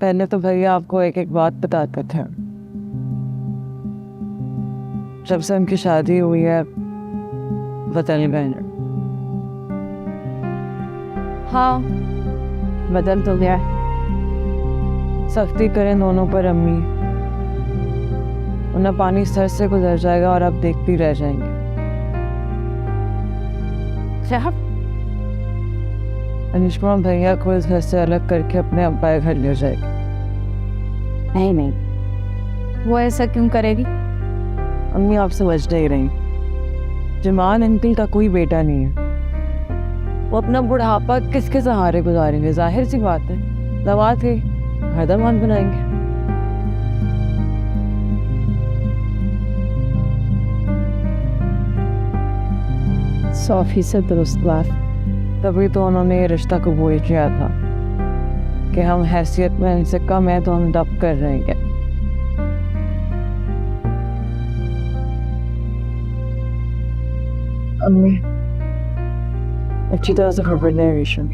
पहले तो भैया आपको एक एक बात बताते थे। जब से उनकी शादी हुई है बदल गए। हाँ, बदल तो गया। सख्ती करें दोनों पर अम्मी, वरना पानी सर से गुजर जाएगा और आप देखती रह जाएंगे। अनिश्मा भैया को इस घर से अलग करके अपने अब्बा के घर ले जाएगी। नहीं नहीं, वो ऐसा क्यों करेगी? अम्मी आप समझ नहीं रही, जमान अंकल का कोई बेटा नहीं है। वो अपना बुढ़ापा किसके सहारे गुजारेंगे? जाहिर सी बात है, दवात के हरदमान बनाएंगे। सौ फीसद दुरुस्त बात। तभी तो उन्होंने ये रिश्ता कबूल किया था कि हम हैसियत में इनसे कम है तो हम डब कर रहेंगे। अम्मी अच्छी तरह से खबर नहीं रेशम।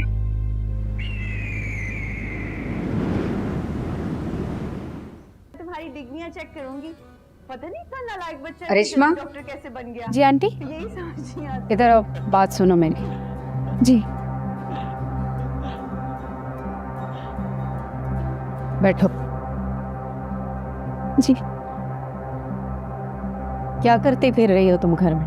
तुम्हारी डिग्रियां चेक करूंगी, पता नहीं इतना नालायक बच्चा अरिश्मा? डॉक्टर कैसे बन गया। जी आंटी, यही समझ नहीं आता। इधर आओ, बात सुनो मेरी। जी बैठो। जी क्या करती फिर रही हो तुम घर में?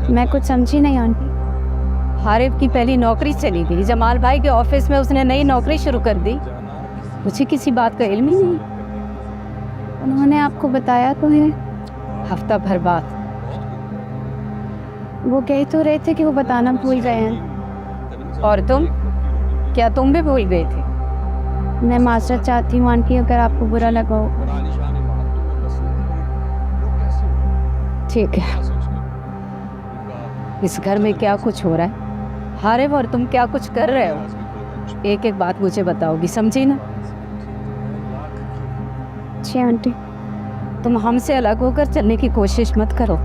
मैं कुछ समझी नहीं आंटी। हारिफ की पहली नौकरी चली गई, जमाल भाई के ऑफिस में उसने नई नौकरी शुरू कर दी। मुझे किसी बात का इल्म ही नहीं। उन्होंने आपको बताया तो है? हफ्ता भर बाद। वो कह तो रहे थे कि वो बताना भूल गए हैं। और तुम, क्या तुम भी भूल गए थे? मैं मास्टर चाहती हूँ आंटी, अगर आपको बुरा लगा हो। ठीक है। इस घर में क्या कुछ हो रहा है, हारिफ और तुम क्या कुछ कर रहे हो, एक एक बात मुझे बताओगी, समझी ना? जी आंटी। तुम हमसे अलग होकर चलने की कोशिश मत करो।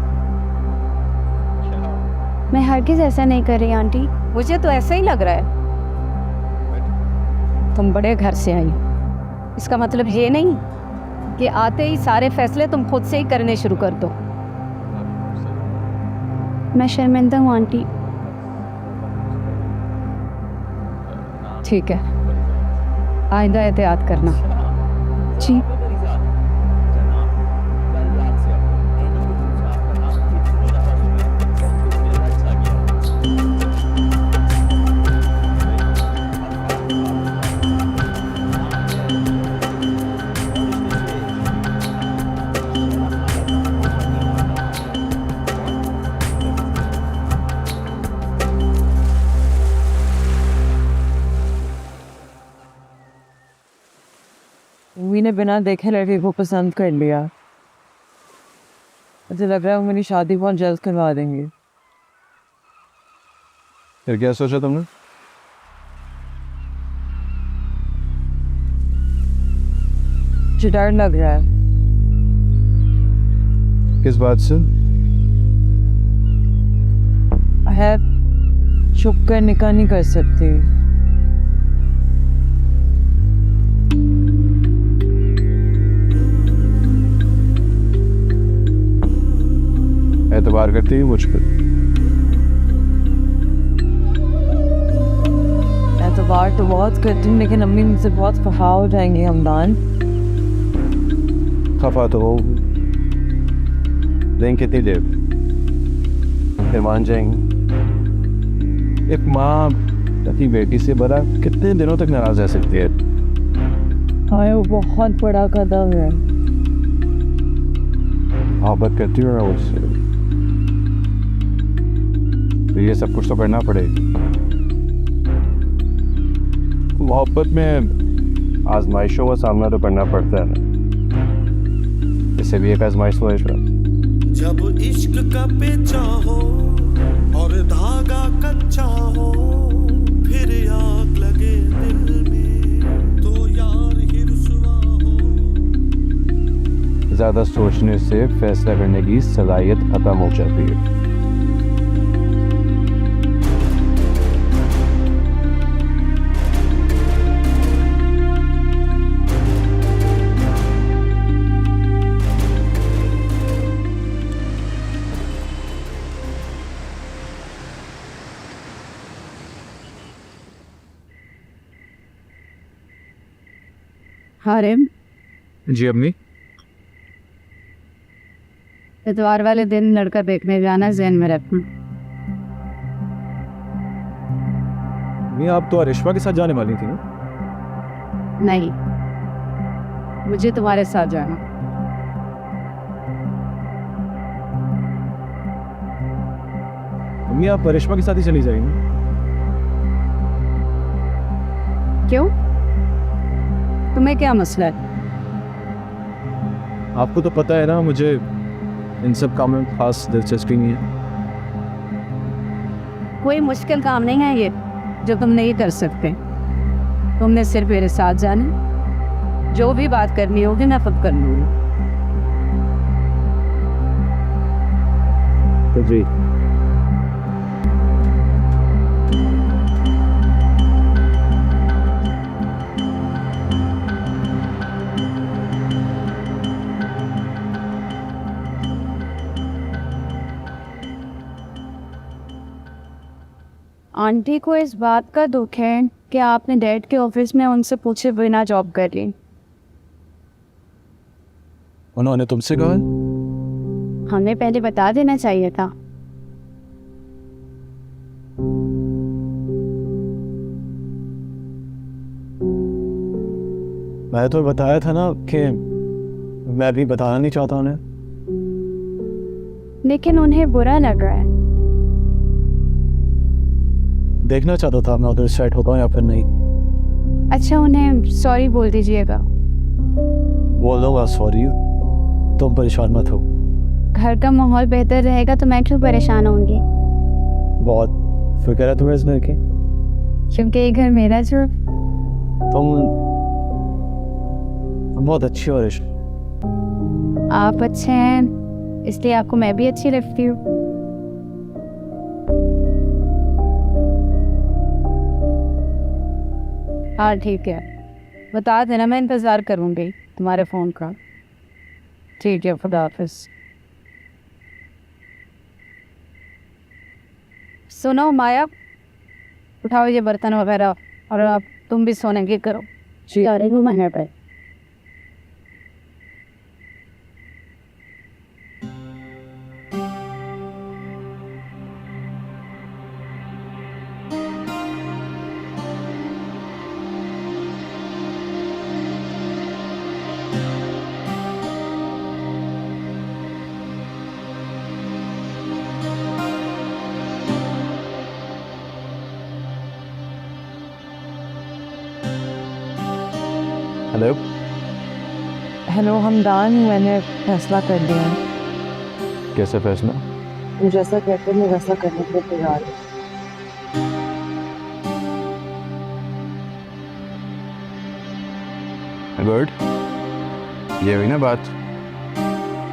मैं हरगिज़ ऐसा नहीं कर रही आंटी। मुझे तो ऐसा ही लग रहा है। तुम बड़े घर से आई, इसका मतलब ये नहीं कि आते ही सारे फैसले तुम खुद से ही करने शुरू कर दो। मैं शर्मिंदा हूँ आंटी। ठीक है, आइंदा एहतियात करना। जी। मम्मी ने बिना देखे लड़के को पसंद कर लिया। मुझे लग रहा है वो मेरी शादी बहुत जल्द करवा देंगे। फिर क्या सोचा तुमने? मुझे डर लग रहा है। किस बात से? है छुप कर निकाह नहीं कर सकती। एतबार करती है मुझ पर? एतबार तो बहुत करती हूँ, लेकिन अम्मी मुझसे बहुत खफा हो जाएंगी हमदान। खफा तो हो, लेकिन कितनी देर फिर मान जाएंगी? एक माँ अपनी बेटी से बड़ा कितने दिनों तक नाराज रह सकती है? हाँ, वो बहुत बड़ा कदम है। मोहब्बत करती हूँ ना उससे, तो ये सब कुछ तो करना पड़ेगा। मोहब्बत में आजमाइशों का सामना तो करना पड़ता है ना, इसे भी एक आजमाइश तो है। जब इश्क का पेचा हो और धागा कच्चा हो, फिर आग लगे दिल में तो यार ही रुसवा हो। ज्यादा सोचने से फैसला करने की सलाहियत खत्म हो जाती है। हारिम, जी अम्मी। इतवार वाले दिन लड़का देखने जाना ज़हन में रखना। अम्मी आप तो अरिश्मा के साथ जाने वाली थी ना? नहीं, मुझे तुम्हारे साथ जाना। अम्मी आप अरिश्मा के साथ ही चली जाएंगी? क्यों? तुम्हें क्या मसला है? आपको तो पता है ना मुझे इन सब कामों में खास दिलचस्पी नहीं है। कोई मुश्किल काम नहीं है ये जो तुम नहीं कर सकते। तुमने सिर्फ मेरे साथ जाना, जो भी बात करनी होगी मैं खुद कर लूँगी। तो जी आंटी को इस बात का दुख है कि आपने डैड के ऑफिस में उनसे पूछे बिना जॉब कर ली। उन्होंने तुमसे कहा? हमें पहले बता देना चाहिए था। मैं तो बताया था ना कि मैं भी बताना नहीं चाहता उन्हें। लेकिन उन्हें बुरा लग रहा है। देखना चाहता था मैं उधर सेट होता हूँ या फिर नहीं। अच्छा, उन्हें सॉरी बोल दीजिएगा। बोल दूंगा सॉरी, तुम परेशान मत हो। घर का माहौल बेहतर रहेगा तो मैं क्यों परेशान होंगी? बहुत फिक्र है तुम्हें इस घर की। क्योंकि ये घर मेरा जो। तुम बहुत अच्छी हो रिश्मा। आप अच्छे हैं इसलिए आपको मैं भी अच्छी लगती हूँ। हाँ ठीक है, बता देना, मैं इंतज़ार करूँगी तुम्हारे फ़ोन का। ठीक है, खुदा हाफिज़। सुनो माया, उठाओ ये बर्तन वगैरह और अब तुम भी सोने की करो। जी अरे वो महंगा पे। हेलो हेलो हमदान, मैंने फैसला कर लिया है। कैसे फैसला? तुम जैसा कहते हो मैं वैसा करने के लिए तैयार हूँ। गुड, ये हुई ना बात।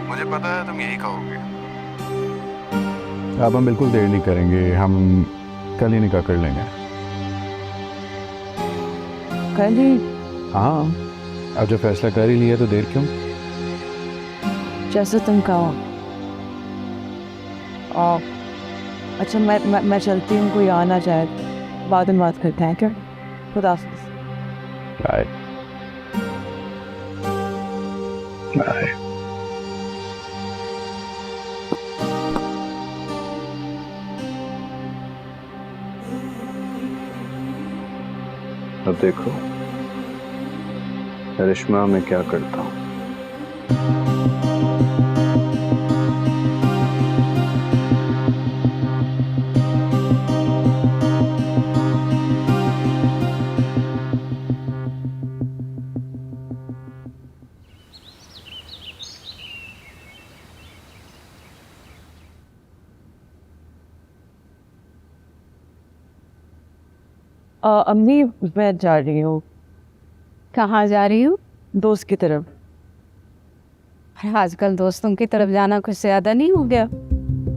मुझे पता है तुम यही कहोगे। अब हम बिल्कुल देर नहीं करेंगे, हम कल ही निकाह कर लेंगे। कल ही? हाँ, अब जो फैसला कर ही लिया तो देर क्यों? जैसे तुम कहो। अच्छा मैं चलती हूँ, कोई आना चाहे बाद में बात करते हैं क्या? खुदा हाफिज़। Bye bye. अब देखो रिश्मा मैं क्या करता हूँ। अम्मी मैं जा रही हूँ। कहाँ जा रही हूँ? दोस्त की तरफ। आजकल दोस्तों की तरफ जाना कुछ ज़्यादा नहीं हो गया?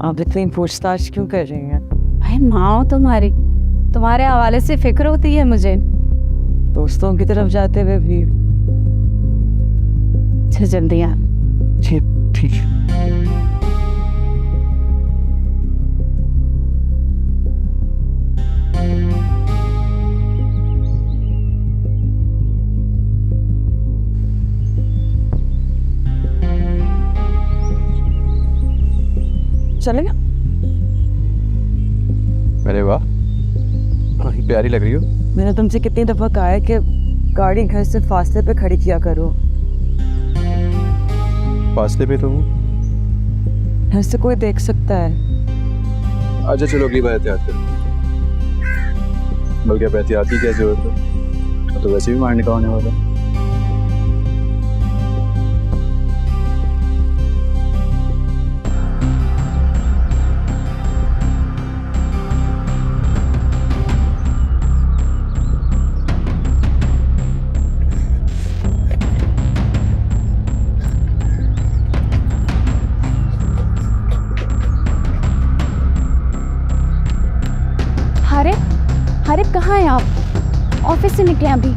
आप इतनी पूछताछ क्यों कर रही हैं? भाई माँ हो तुम्हारी, तुम्हारे हवाले से फिक्र होती है मुझे। दोस्तों की तरफ जाते हुए भी। अच्छा जल्दी आ। ठीक। चलेगा? अरे वाह, बड़ी प्यारी लग रही हो। मैंने तुमसे कितनी दफ़ा कहा है कि गाड़ी घर से फासले पे खड़ी किया करो। फासले पे तो हूँ। घर से कोई देख सकता है। अच्छा चलो अगली बार एहतियात करो। बल्कि अब एहतियात की क्या जरूरत है, तो वैसे भी मार निकाल होने वाला। हारिब कहाँ हैं आप? ऑफिस से निकले अभी?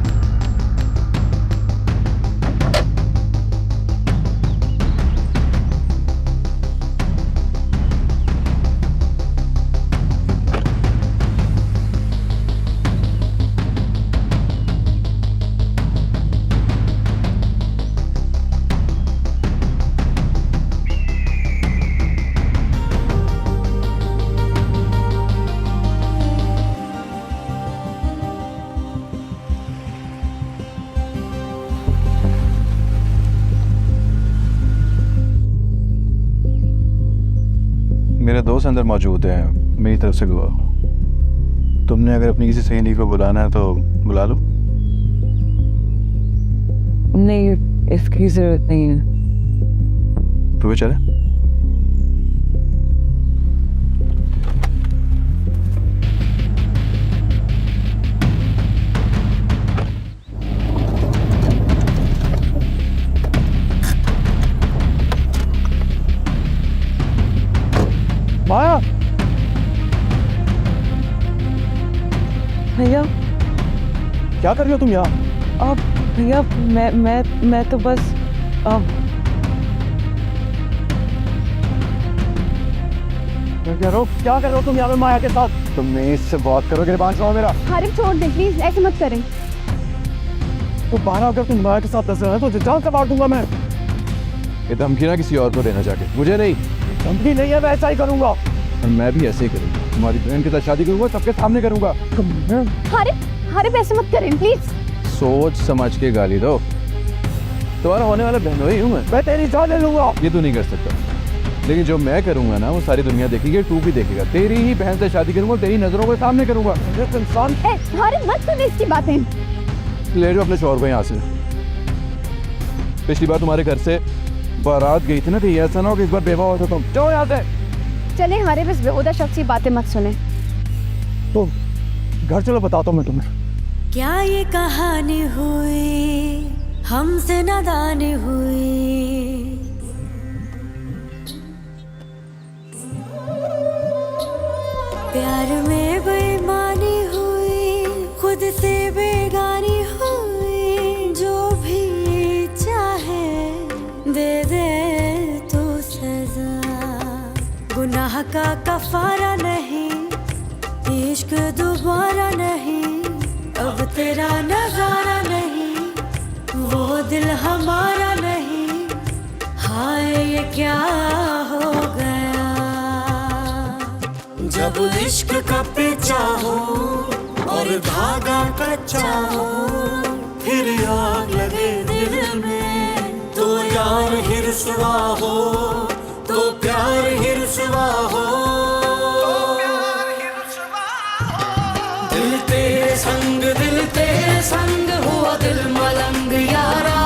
मेरे दोस्त अंदर मौजूद हैं, मेरी तरफ से दुआ। तुमने अगर अपनी किसी सहेली को बुलाना है तो बुला लो। नहीं, इसकी ज़रूरत नहीं है। तो भी चले। माया, भैया क्या कर रही हो तुम यहाँ? अब भैया मैं तो बस अब क्या कर रहे हो तुम यहाँ पे माया के साथ? तुम इससे बात करो, गिरबान सुनो मेरा। हारिब छोड़ दे प्लीज, ऐसे मत करें। तो बारह अगर तुम माया के साथ दस रहे हो तो जान से मार दूंगा मैं। ये धमकी ना किसी और को देना चाहके, मुझे नहीं। धमकी नहीं है, मैं ऐसा ही करूंगा। और मैं भी ऐसे ही करूंगा। तुम्हारी बहन के साथ शादी करूंगा, सबके सामने करूंगा। हारिब ऐसे मत करें प्लीज। सोच समझ के गाली दो। तुम्हारा होने वाला बहन ही हूँ मैं तेरी जान ले लूंगा। ये तू नहीं कर सकता, लेकिन जो मैं करूंगा ना वो सारी दुनिया देखेगी, तू भी देखेगा। तेरी ही बहन से शादी करूंगा, तेरी नजरों के सामने करूंगा। इंसान हारिब मत सुन इसकी बातें। ले जाओ अपने शौहर को यहाँ से। पिछली बार तुम्हारे घर से बारात गई थी ना, तो ऐसा ना हो कि इस बार बेवा हो तो तुम जाओ यहाँ से। चले हारिब, इस बेहुदा शख्स की बातें मत सुने। तो घर चलो, बताता हूँ मैं तुम्हें। क्या ये कहानी हुई, हमसे नादान हुई। प्यार में बेईमानी हुई, खुद से बेगानी हुई। जो भी चाहे दे दे तो सजा, गुनाह का कफारा नहीं, इश्क दोबारा नहीं। अब तेरा नजारा नहीं, वो दिल हमारा नहीं। हाय ये क्या हो गया। जब इश्क का पेचा हो और धागा कच्चा हो, फिर आग लगे दिल में, तो यार ही रुसवा हो, तो प्यार ही रुसवा हो। दिल तेरे संग हुआ दिल मलंग यारा।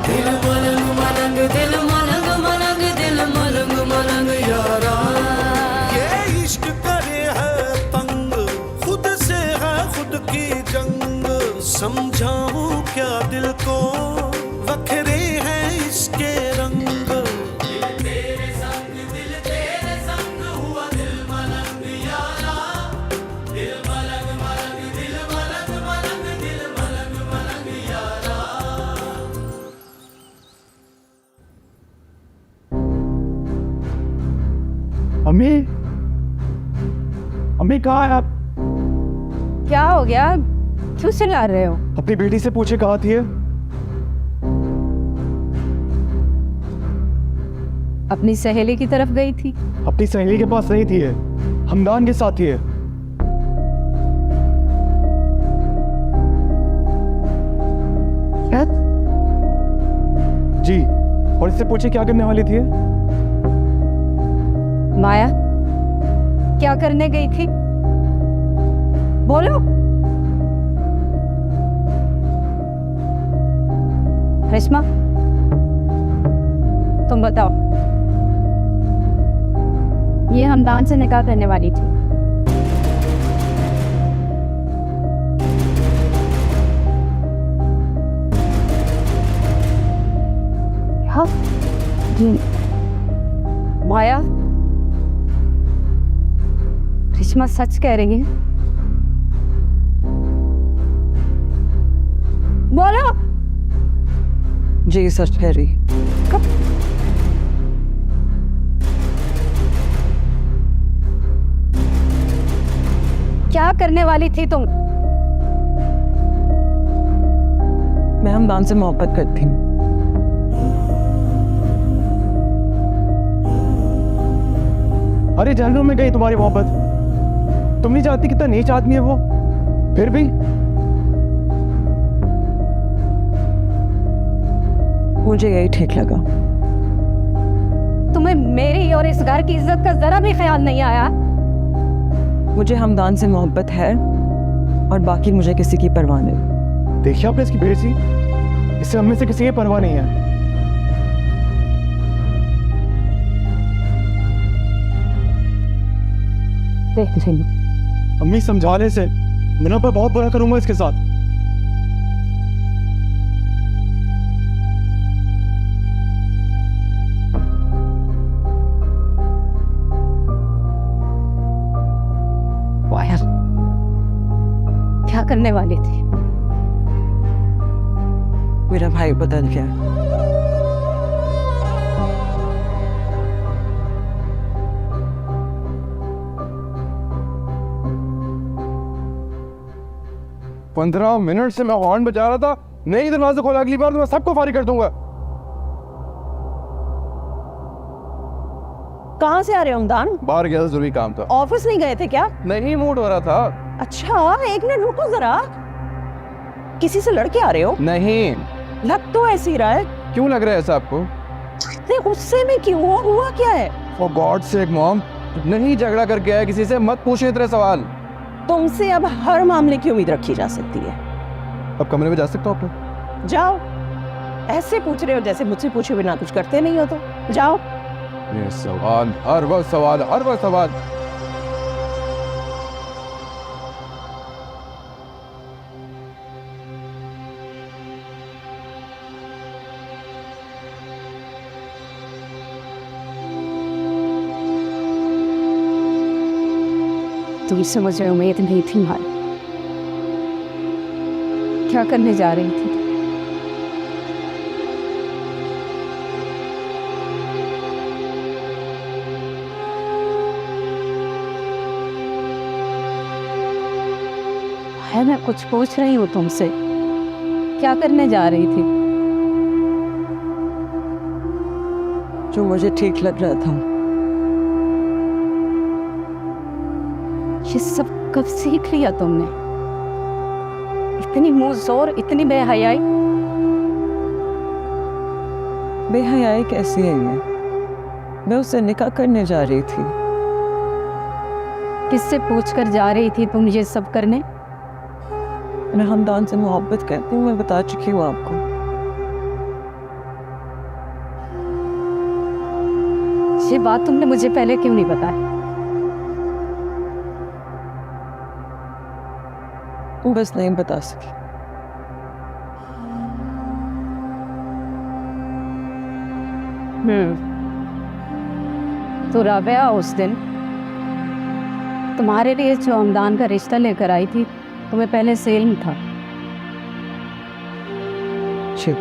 दिल मलंग मलंग, दिल मलंग मलंग, दिल मलंग मलंग यारा। ये इश्क करे है तंग, खुद से है खुद की जंग। समझाऊं क्या दिल को, वखरे हैं इसके रंग। अम्मी, अम्मी कहाँ है आप? क्या हो गया, क्यों चिल्ला रहे हो? अपनी बेटी से पूछे कहाँ थी है? अपनी सहेली की तरफ गई थी। अपनी सहेली के पास नहीं थी है, हमदान के साथ थी है। क्या? जी, और इससे पूछे क्या करने वाली थी? माया क्या करने गई थी? बोलो। रेशमा तुम बताओ। ये हमदान से निकाह करने वाली थी। हाँ माया, रेशमा सच कह रही है? बोलो। जी सच कह रही। क्या करने वाली थी तुम? मैं हमदान से मोहब्बत करती हूँ। अरे जानू में गई तुम्हारी मोहब्बत। तुम नहीं जानती कितना नीच आदमी है वो, फिर भी मुझे यही ठीक लगा। तुम्हें मेरी और इस घर की इज्जत का जरा भी ख्याल नहीं आया? मुझे हमदान से मोहब्बत है और बाकी मुझे किसी की परवाह नहीं। देखिए आपने इसकी बेइज्जती, इससे हमें से किसी की परवाह नहीं है। देख रही हूँ। अम्मी समझाने से मैं ना पर बहुत बुरा करूंगा इसके साथ। वायर क्या करने वाली थी? मेरा भाई बदल गया। पंद्रह मिनट से मैं हॉर्न बजा रहा था, नहीं दरवाजा खोला अगली बार तो मैं सबको फारिग कर दूंगा। कहाँ से आ रहे हो हमदान? बाहर गया था, जरूरी काम था। ऑफिस नहीं गए थे क्या? नहीं मूड हो रहा था। अच्छा एक मिनट रुको जरा, किसी से लड़के आ रहे हो? नहीं। लग तो ऐसे ही रहा है। क्यों लग रहा है ऐसा आपको? इतने गुस्से में क्यों हो? हुआ क्या है? फॉर गॉड सेक मॉम, नहीं झगड़ा करके आया किसी से, मत पूछिए इतने सवाल। तुमसे अब हर मामले की उम्मीद रखी जा सकती है। अब कमरे में जा सकते हो आप? जाओ। ऐसे पूछ रहे हो जैसे मुझसे पूछे बिना कुछ करते नहीं हो, तो जाओ। ये सवाल, हर वक्त सवाल, हर वक्त सवाल। तुमसे मुझे उम्मीद नहीं थी माया। क्या करने जा रही थी? है मैं कुछ पूछ रही हूँ तुमसे, क्या करने जा रही थी? जो मुझे ठीक लग रहा था। ये सब कब सीख लिया तुमने? इतनी मुंह जोर, इतनी बेहयाई। बेहयाई कैसी है ये? मैं उससे निकाह करने जा रही थी। किससे पूछकर जा रही थी तुम ये सब करने? मैं हमदान से मोहब्बत करती हूँ, मैं बता चुकी हूँ आपको। ये बात तुमने मुझे पहले क्यों नहीं बताया? बस नहीं बता सकी। तो राबिया उस दिन तुम्हारे लिए जो हमदान का रिश्ता लेकर आई थी, तुम्हें पहले से इल्म था? शिव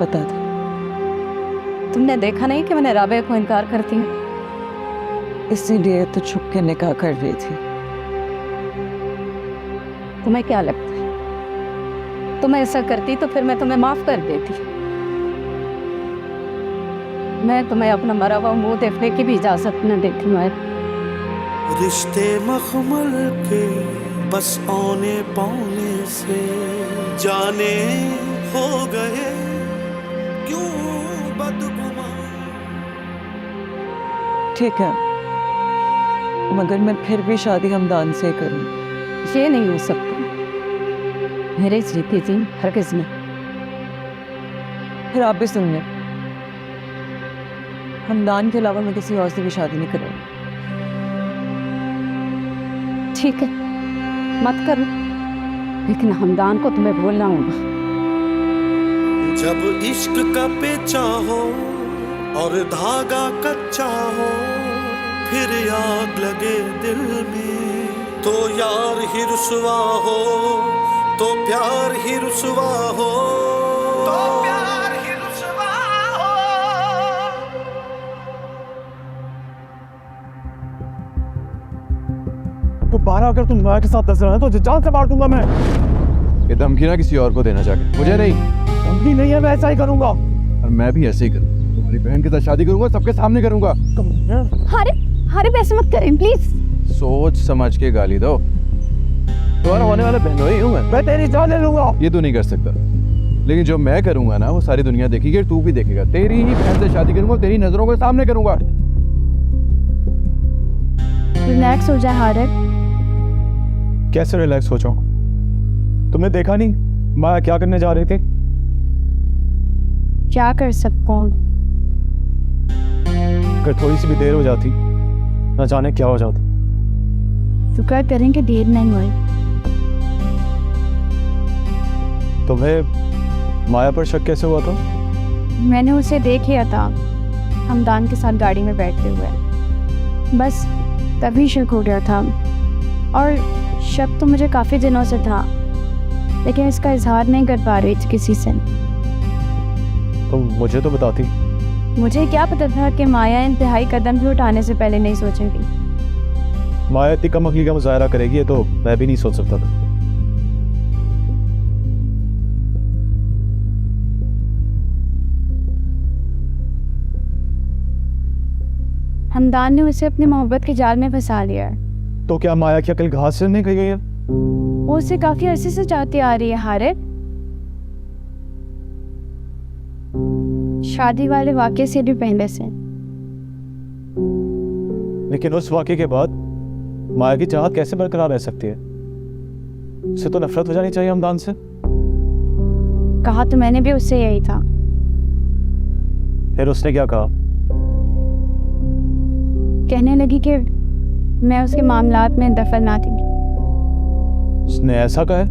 बता दे। तुमने देखा नहीं कि मैंने राबिया को इनकार करती हूँ? इसीलिए तो छुप के निकाह कर रही थी। तुम्हें क्या लगता है तुम ऐसा करती तो फिर मैं तुम्हें माफ कर देती? मैं तुम्हें अपना मरा हुआ मुंह देखने की भी इजाजत न देती मैं। रिश्ते मखमल के बस औने पौने से जाने हो गए क्यों बदगुमान। ठीक है, मगर मैं फिर भी शादी हमदान से करूँ। ये नहीं हो सकता, मेरे जीती जी हरगिज़ नहीं। फिर आप भी सुन लें, हमदान के अलावा मैं किसी और से भी शादी नहीं करूँगी। ठीक है, मत करो, लेकिन हमदान को तुम्हें बोलना होगा। जब इश्क का पेचा हो और धागा कच्चा हो, फिर आग लगे दिल में, तो यार ही रुसवा हो, तो प्यार ही रुसवा हो, तो प्यार ही रुसवा हो। दोबारा अगर तुम माया के साथ नजर आए तो जान से मार दूंगा मैं। ये धमकी ना किसी और को देना चाहे, मुझे नहीं। धमकी नहीं है, मैं ऐसा ही करूंगा। और मैं भी ऐसे ही करूँ, तुम्हारी बहन के साथ शादी करूंगा, सबके सामने करूंगा। हारिब ऐसे मत करें प्लीज। सोच समझ के गाली दो, तुम्हारा होने वाला बहनोई हूँ मैं तेरी जान ले लूंगा। ये तू नहीं कर सकता, लेकिन जो मैं करूंगा ना वो सारी दुनिया देखेगी, तू भी देखेगा। तेरी ही बहन से शादी करूंगा, तेरी नजरों के सामने करूंगा। रिलैक्स हो जाए हारिब। कैसे रिलैक्स हो जाऊं? तुमने देखा नहीं माया क्या करने जा रही थी? क्या कर सकता हूँ? अगर थोड़ी सी भी देर हो जाती न जाने क्या हो जाता। शुक्र करें कि देर नहीं हुई। तुम्हें माया पर शक कैसे हुआ था? मैंने उसे देख लिया था हमदान के साथ गाड़ी में बैठते हुए, बस तभी शक हो गया था। और शक तो मुझे काफ़ी दिनों से था, लेकिन इसका इजहार नहीं कर पा रही थी किसी से। तुम मुझे तो बताती। मुझे क्या पता था कि माया इंतहाई कदम भी उठाने से पहले नहीं सोचेगी। माया इतनी कम अकली का मुजाहरा करेगी ये तो मैं भी नहीं सोच सकता था। हमदान ने उसे अपनी मोहब्बत के जाल में फंसा लिया है। तो क्या माया की अकल घास से नहीं गई है? वो उसे काफी अरसे से चाहती आ रही है हारिब। शादी वाले वाक़े से भी पहले से। लेकिन उस वाक़े के बाद माया की चाहत कैसे बरकरार रह सकती है? उसे तो नफरत हो जानी चाहिए हमदान से। कहा तो मैंने भी उससे यही था। फिर उसने क्या कहा? कहने लगी कि मैं उसके मामलात में दखल ना दूंगी। उसने ऐसा कहा है?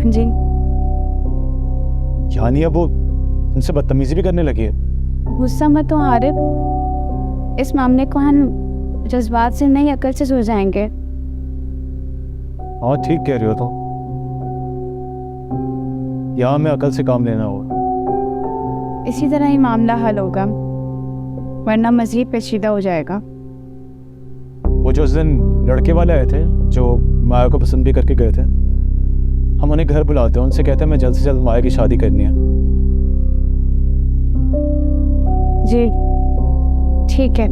जी। यानी अब वो उनसे बदतमीजी भी करने लगी है? गुस्सा मत हो हारिब, इस मामले को हम जज्बात से नहीं अकल से सुलझाएंगे। हाँ ठीक कह रही हो तुम। यहाँ में अकल से काम लेना होगा। इसी तरह ही मामला हल होगा, वरना मजीद पेचीदा हो जाएगा। वो जो उस दिन लड़के वाले आए थे जो माया को पसंद भी करके गए थे, हम उन्हें घर बुलाते हैं, उनसे कहते हैं मैं जल्द से जल्द माया की शादी करनी है। जी ठीक है।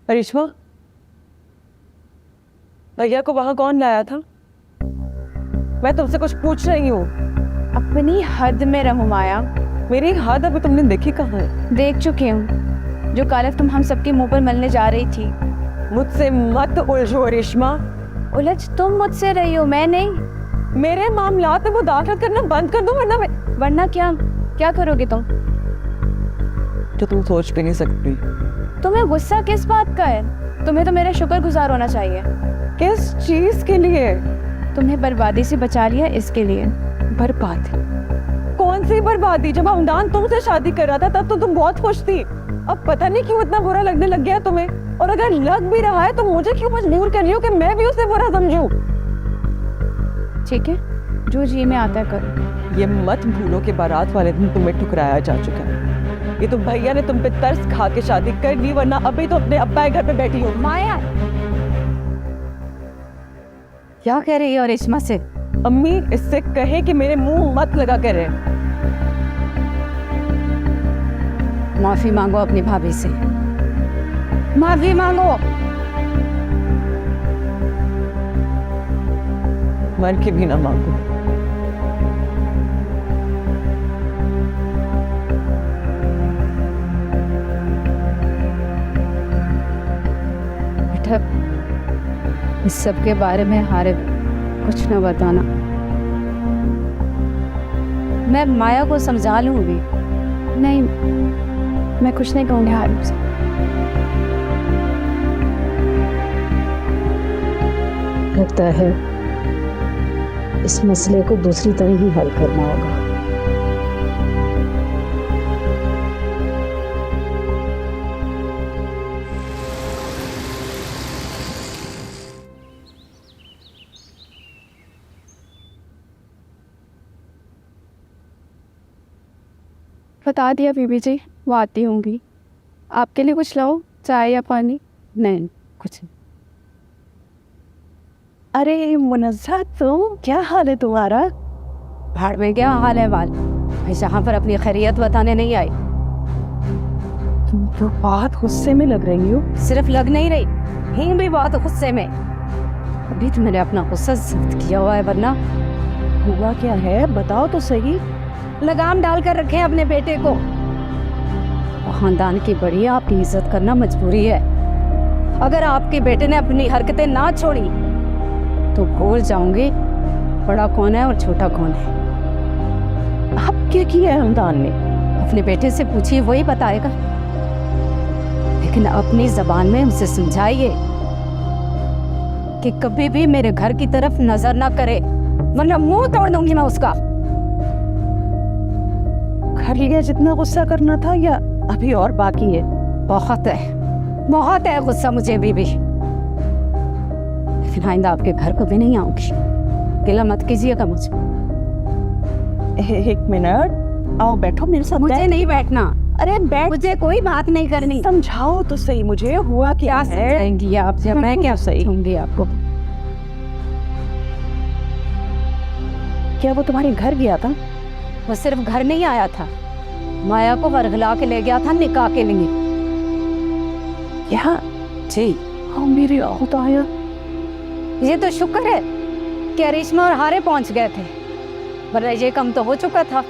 करिश्मा, भैया को वहां कौन लाया था? मैं तुमसे कुछ पूछ रही हूँ। अपनी हद में रहो माया। मेरी हद अभी तुमने देखी कहाँ है? देख चुकी हूँ, जो कालिफ तुम हम सबके मुंह पर मलने जा रही थी। मुझसे मत उलझो रेशमा। उलझ तुम मुझसे रही हो, मैं नहीं। मेरे मामलात में मुदाखलत करना बंद कर दो, वरना क्या करोगे तुम? जो तुम सोच भी नहीं सकती। तुम्हें गुस्सा किस बात का है? तुम्हें तो मेरा शुक्रगुजार होना चाहिए। किस चीज के लिए? तुम्हें बर्बादी से बचा लिया, इसके लिए। बर्बादी? कौन सी बर्बादी? जब हमदान तुमसे शादी कर रहा था तब तो तुम बहुत खुश थी। अब पता नहीं क्यों इतना बुरा लगने लग गया तुम्हें। और अगर लग भी रहा है तो मुझे क्यों मजबूर कर रही हो कि मैं भी उसे बुरा समझूं? ठीक है, जो जी में आता है करो। ये मत भूलो कि बारात वाले दिन तुम्हें ठुकराया जा चुका है। ये तो भैया ने तुम पे तरस खा के शादी कर ली, वरना अभी तो अपने अब्बा के घर पे बैठी हो। माया क्या कह रही है रेशमा से? अम्मी इससे कहे कि मेरे मुंह मत लगा करे। माफी मांगो अपनी भाभी से, माफी मांगो। मर के भी ना मांगो। बेटा इस सब के बारे में हारे कुछ न बताना, मैं माया को समझा लूंगी। नहीं, मैं कुछ नहीं कहूँगी हारिफ से। लगता है इस मसले को दूसरी तरह ही हल करना होगा। बता दिया बीबी जी, वो आती होंगी। आपके लिए कुछ लाओ, चाय या पानी? नहीं कुछ नहीं। अरे मुनज़्ज़ा, तो क्या हाल है तुम्हारा? भाड़ में क्या हाल है वाल, मैं जहाँ पर अपनी खैरियत बताने नहीं आई। तुम तो बहुत गुस्से में लग रही हो। सिर्फ लग नहीं रही, हूँ भी बहुत गुस्से में। अभी तो मैंने अपना गुस्सा जब्त किया हुआ है, वरना हुआ क्या है बताओ तो सही। लगाम डाल कर रखे अपने बेटे को। खानदान की बड़ी आपकी इज्जत करना मजबूरी है। अगर आपके बेटे ने अपनी हरकतें ना छोड़ी तो भूल जाऊंगी बड़ा कौन है और छोटा कौन है। अब क्या किया है खानदान ने? अपने बेटे से पूछिए, वही बताएगा। लेकिन अपनी जबान में उसे समझाइए कि कभी भी मेरे घर की तरफ नजर ना करे, वरना मुंह तोड़ दूंगी मैं उसका। कर लिया जितना गुस्सा करना था, या अभी और बाकी है? बहुत है गुस्सा मुझे भी। लेकिन आइंदा आपके घर को भी नहीं आऊंगी। गिला मत कीजिएगा मुझे। एक मिनट, आओ बैठो मेरे साथ। मुझे नहीं बैठना। अरे बैठ, मुझे कोई बात नहीं करनी। समझाओ तो सही मुझे, हुआ क्या है? समझाएंगी आप जब मैं क्या समझाऊंगी आपको? क्या वो तुम्हारे घर गया था? वो सिर्फ घर नहीं आया था, माया को वरगला के ले गया था निकाह के लिए। यहाँ जी हाँ, मेरे खुदा आया। ये तो शुक्र है कि रेशमा और हारे पहुंच गए थे, वरना ये कम तो हो चुका था।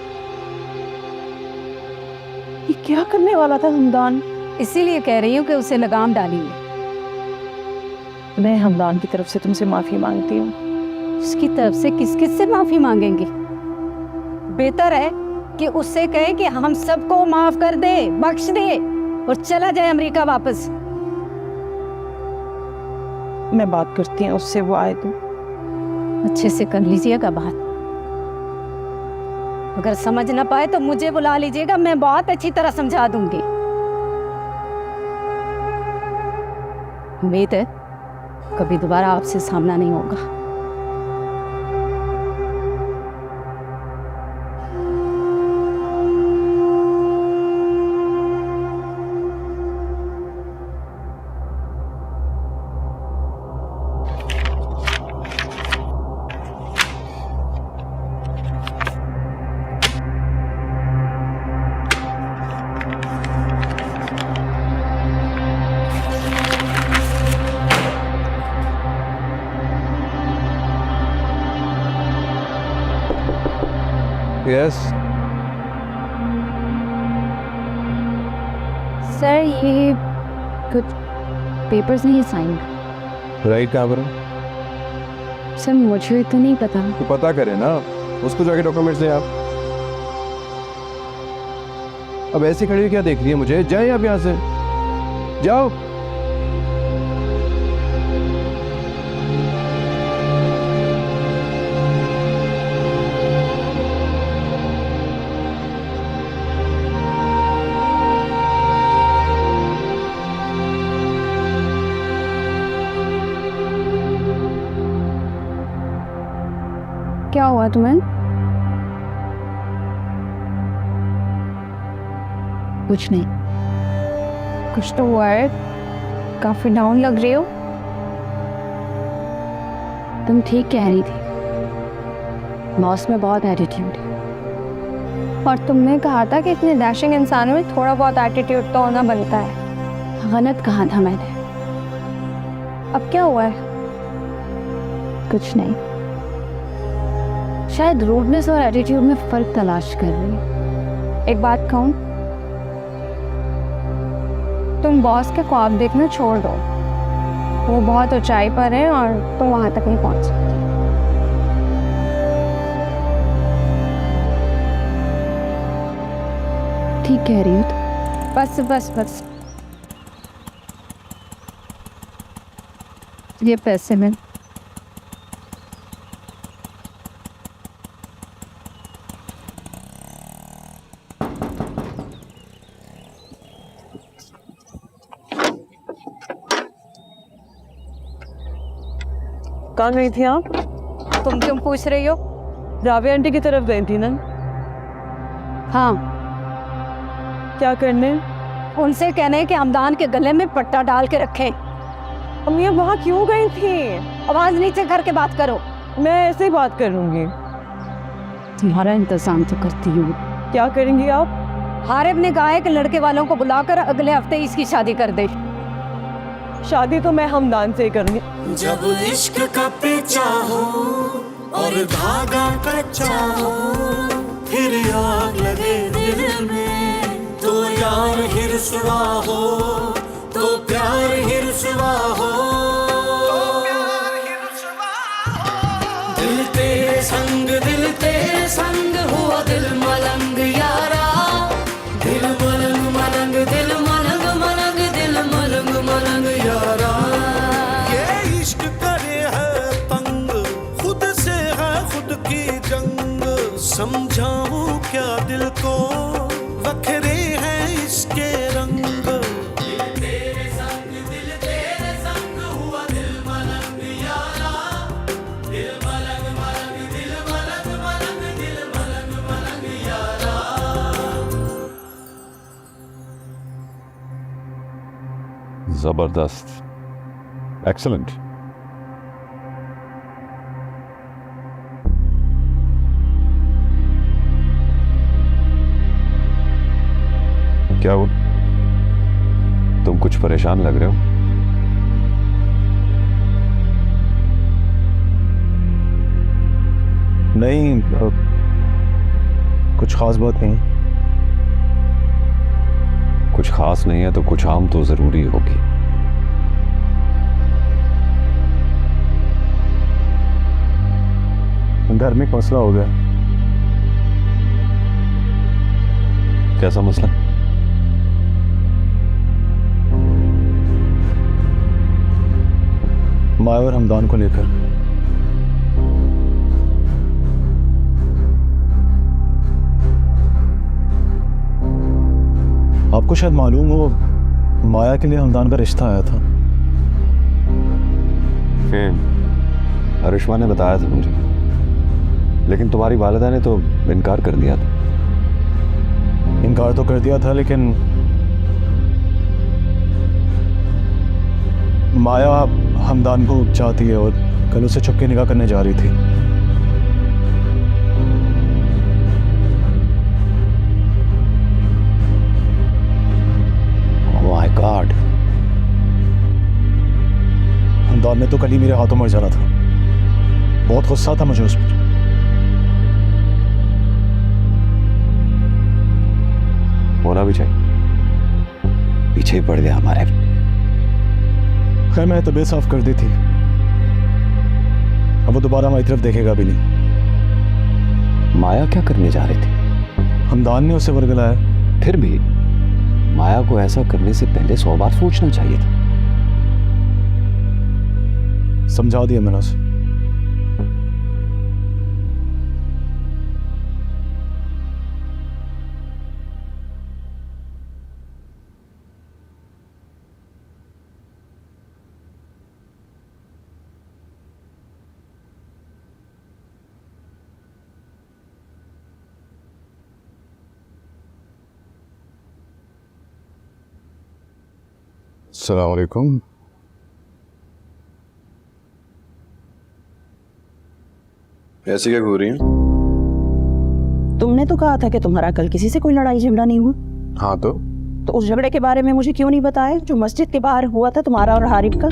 ये क्या करने वाला था हमदान? इसीलिए कह रही हूँ कि उसे लगाम डालिए। मैं हमदान की तरफ से तुमसे माफी मांगती हूँ। उसकी तरफ से किस किस से माफी मांगेंगी? बेहतर है कि उससे कहे कि हम सबको माफ कर दे, बख्श दे और चला जाए अमेरिका वापस। मैं बात करती हूँ उससे, वो आए तो। अच्छे से कर लीजिएगा बात। अगर समझ ना पाए तो मुझे बुला लीजिएगा, मैं बहुत अच्छी तरह समझा दूंगी। उम्मीद है कभी दोबारा आपसे सामना नहीं होगा। यस सर, ये कुछ पेपर्स नहीं साइन। राइट कहाँ पर है? सर मुझे तो नहीं पता। तो पता करे ना, उसको जाके डॉक्यूमेंट्स दें आप। अब ऐसे खड़ी क्या देख रही है मुझे? जाए आप यहाँ से, जाओ। क्या हुआ तुम्हें? कुछ नहीं। कुछ तो हुआ है, काफी डाउन लग रही हो। तुम ठीक कह रही थी, बॉस में बहुत एटीट्यूड है। और तुमने कहा था कि इतने डैशिंग इंसानों में थोड़ा बहुत एटीट्यूड तो होना बनता है। गलत कहा था मैंने। अब क्या हुआ है? कुछ नहीं, शायद रूडनेस और एटीट्यूड में फर्क तलाश कर रही है। एक बात कहूँ, तुम बॉस के ख्वाब देखना छोड़ दो। वो बहुत ऊंचाई पर है और तुम वहां तक नहीं पहुंच सकते। ठीक कह रही हो तुम। बस बस बस, ये पैसे में कहाँ गई थी आप? तुम क्यों पूछ रही हो? रावे आंटी की तरफ गई थी ना? हाँ, क्या करने? उनसे कहने कि हमदान के गले में पट्टा डाल के रखें। अम्मी वहाँ क्यों गई थी? आवाज नीचे करके बात करो। मैं ऐसे ही बात करूँगी। तुम्हारा इंतजाम तो करती हूँ। क्या करेंगी आप? हारिब ने कहा है कि लड़के वालों को बुलाकर अगले हफ्ते इसकी शादी कर दे। शादी तो मैं हमदान से ही करूँगी। जब इश्क का पेचा हो और धागा कच्चा हो, फिर आग लगे दिल में, तो यार ही रुसवा हो, तो प्यार ही रुसवा हो। दिल तेरे संग हुआ दिल मलंग यारा, दिल मलंग मलंग दिल मलंग मलंग दिल मलंग मलंग यारा। ये इश्क करे है तंग, खुद से है खुद की जंग, समझाऊं क्या दिल को, वखरे हैं इसके रंग। जबरदस्त, एक्सलेंट। क्या हुआ? तुम कुछ परेशान लग रहे हो। नहीं, कुछ खास बात नहीं। कुछ खास नहीं है तो कुछ आम तो जरूरी होगी। धार्मिक मसला हो गया। कैसा मसला? माया और हमदान को लेकर। आपको शायद मालूम हो, माया के लिए हमदान का रिश्ता आया था। अरिश्मा ने बताया था मुझे, लेकिन तुम्हारी वालिदा ने तो इनकार कर दिया था। इनकार तो कर दिया था, लेकिन माया हमदान को चाहती है और कल उसे छुप के निकाह करने जा रही थी। My God. हमदान ने तो कल ही मेरे हाथों मर जाना था। बहुत गुस्सा था मुझे उस पर। होना भी चाहिए, पीछे ही पड़ गया हमारे। खैर, मैंने तबीयत साफ कर दी थी, अब वो दोबारा हमारी तरफ देखेगा भी नहीं। माया क्या करने जा रही थी? हमदान ने उसे वर्गलाया। फिर भी माया को ऐसा करने से पहले 100 बार सोचना चाहिए था। समझा दिया मैंने उसे। अस्सलाम वालेकुम। ऐसे क्या घूर रही हैं? तुमने तो कहा था कि तुम्हारा कल किसी से कोई लड़ाई झगड़ा नहीं हुआ। हाँ तो उस झगड़े के बारे में मुझे क्यों नहीं बताया जो मस्जिद के बाहर हुआ था तुम्हारा और हारिफ का?